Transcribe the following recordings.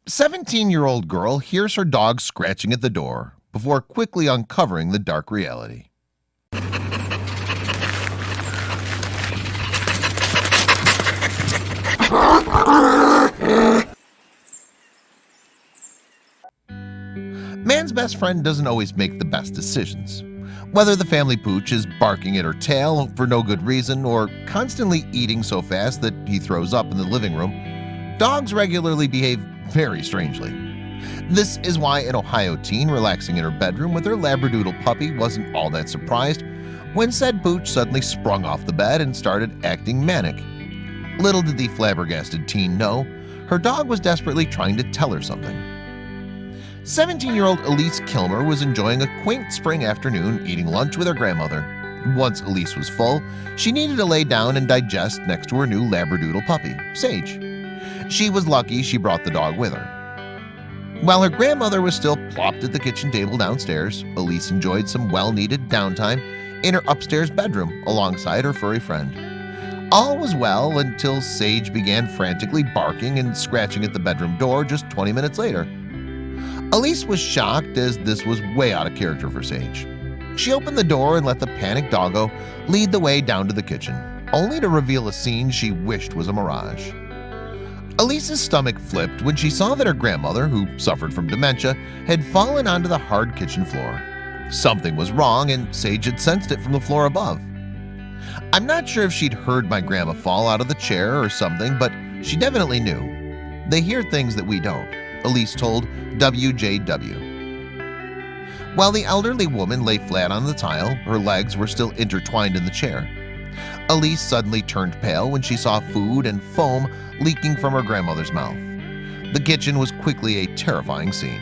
17-year-old girl hears her dog scratching at the door before quickly uncovering the dark reality. Man's best friend doesn't always make the best decisions. Whether the family pooch is barking at her tail for no good reason or constantly eating so fast that he throws up in the living room, dogs regularly behave very strangely. This is why an Ohio teen relaxing in her bedroom with her Labradoodle puppy wasn't all that surprised when said pooch suddenly sprung off the bed and started acting manic. Little did the flabbergasted teen know, her dog was desperately trying to tell her something. 17-year-old Elise Kilmer was enjoying a quaint spring afternoon eating lunch with her grandmother. Once Elise was full, she needed to lay down and digest next to her new Labradoodle puppy, Sage. She was lucky she brought the dog with her. While her grandmother was still plopped at the kitchen table downstairs, Elise enjoyed some well-needed downtime in her upstairs bedroom alongside her furry friend. All was well until Sage began frantically barking and scratching at the bedroom door just 20 minutes later. Elise was shocked as this was way out of character for Sage. She opened the door and let the panicked doggo lead the way down to the kitchen, only to reveal a scene she wished was a mirage. Elise's stomach flipped when she saw that her grandmother, who suffered from dementia, had fallen onto the hard kitchen floor. Something was wrong and Sage had sensed it from the floor above. I'm not sure if she'd heard my grandma fall out of the chair or something, but she definitely knew. They hear things that we don't, Elise told WJW. While the elderly woman lay flat on the tile, her legs were still intertwined in the chair. Elise suddenly turned pale when she saw food and foam leaking from her grandmother's mouth. The kitchen was quickly a terrifying scene.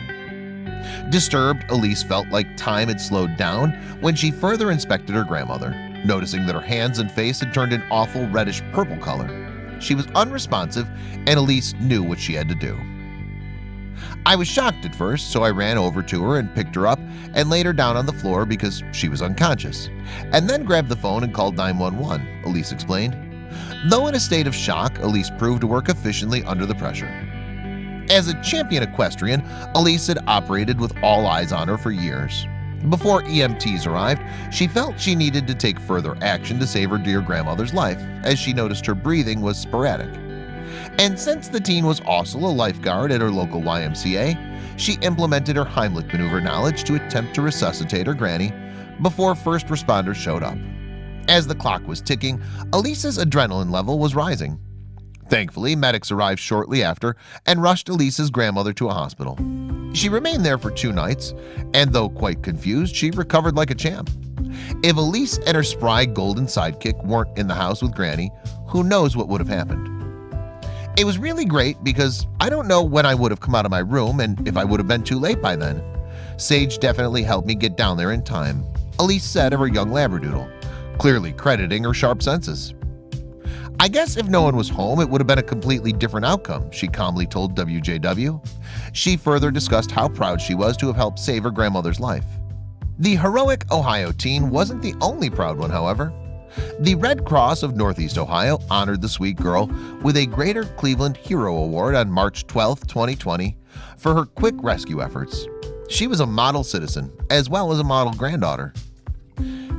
Disturbed, Elise felt like time had slowed down when she further inspected her grandmother, noticing that her hands and face had turned an awful reddish-purple color. She was unresponsive, and Elise knew what she had to do. I was shocked at first, so I ran over to her and picked her up and laid her down on the floor because she was unconscious, and then grabbed the phone and called 911, Elise explained. Though in a state of shock, Elise proved to work efficiently under the pressure. As a champion equestrian, Elise had operated with all eyes on her for years. Before EMTs arrived, she felt she needed to take further action to save her dear grandmother's life, as she noticed her breathing was sporadic. And since the teen was also a lifeguard at her local YMCA, she implemented her Heimlich maneuver knowledge to attempt to resuscitate her granny before first responders showed up. As the clock was ticking, Elise's adrenaline level was rising. Thankfully, medics arrived shortly after and rushed Elise's grandmother to a hospital. She remained there for 2 nights, and though quite confused, she recovered like a champ. If Elise and her spry golden sidekick weren't in the house with Granny, who knows what would have happened. It was really great because I don't know when I would have come out of my room and if I would have been too late by then. Sage definitely helped me get down there in time, Elise said of her young Labradoodle, clearly crediting her sharp senses. I guess if no one was home, it would have been a completely different outcome, she calmly told WJW. She further discussed how proud she was to have helped save her grandmother's life. The heroic Ohio teen wasn't the only proud one, however. The Red Cross of Northeast Ohio honored the sweet girl with a Greater Cleveland Hero Award on March 12, 2020 for her quick rescue efforts. She was a model citizen as well as a model granddaughter.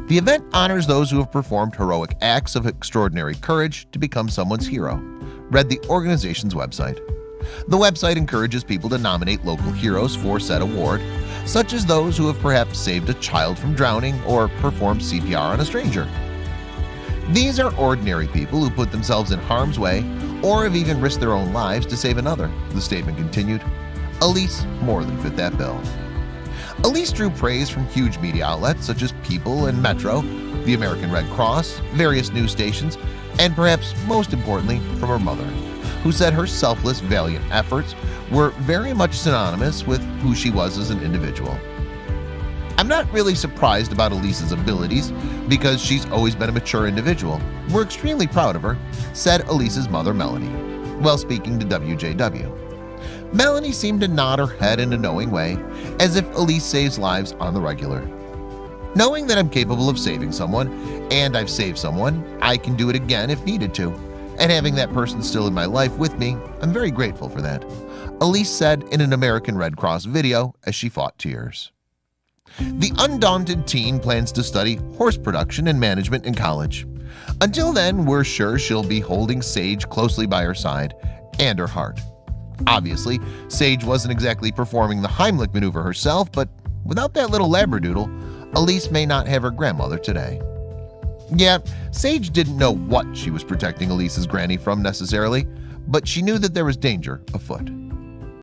The event honors those who have performed heroic acts of extraordinary courage to become someone's hero, read the organization's website. The website encourages people to nominate local heroes for said award, such as those who have perhaps saved a child from drowning or performed CPR on a stranger. These are ordinary people who put themselves in harm's way or have even risked their own lives to save another, the statement continued. Elise more than fit that bill. Elise drew praise from huge media outlets such as People and Metro, the American Red Cross, various news stations, and perhaps most importantly from her mother, who said her selfless, valiant efforts were very much synonymous with who she was as an individual. I'm not really surprised about Elise's abilities because she's always been a mature individual. We're extremely proud of her, said Elise's mother, Melanie, while speaking to WJW. Melanie seemed to nod her head in a knowing way, as if Elise saves lives on the regular. Knowing that I'm capable of saving someone, and I've saved someone, I can do it again if needed to. And having that person still in my life with me, I'm very grateful for that. Elise said in an American Red Cross video as she fought tears. The undaunted teen plans to study horse production and management in college. Until then, we're sure she'll be holding Sage closely by her side and her heart. Obviously, Sage wasn't exactly performing the Heimlich maneuver herself, but without that little labradoodle, Elise may not have her grandmother today. Yeah, Sage didn't know what she was protecting Elise's granny from necessarily, but she knew that there was danger afoot.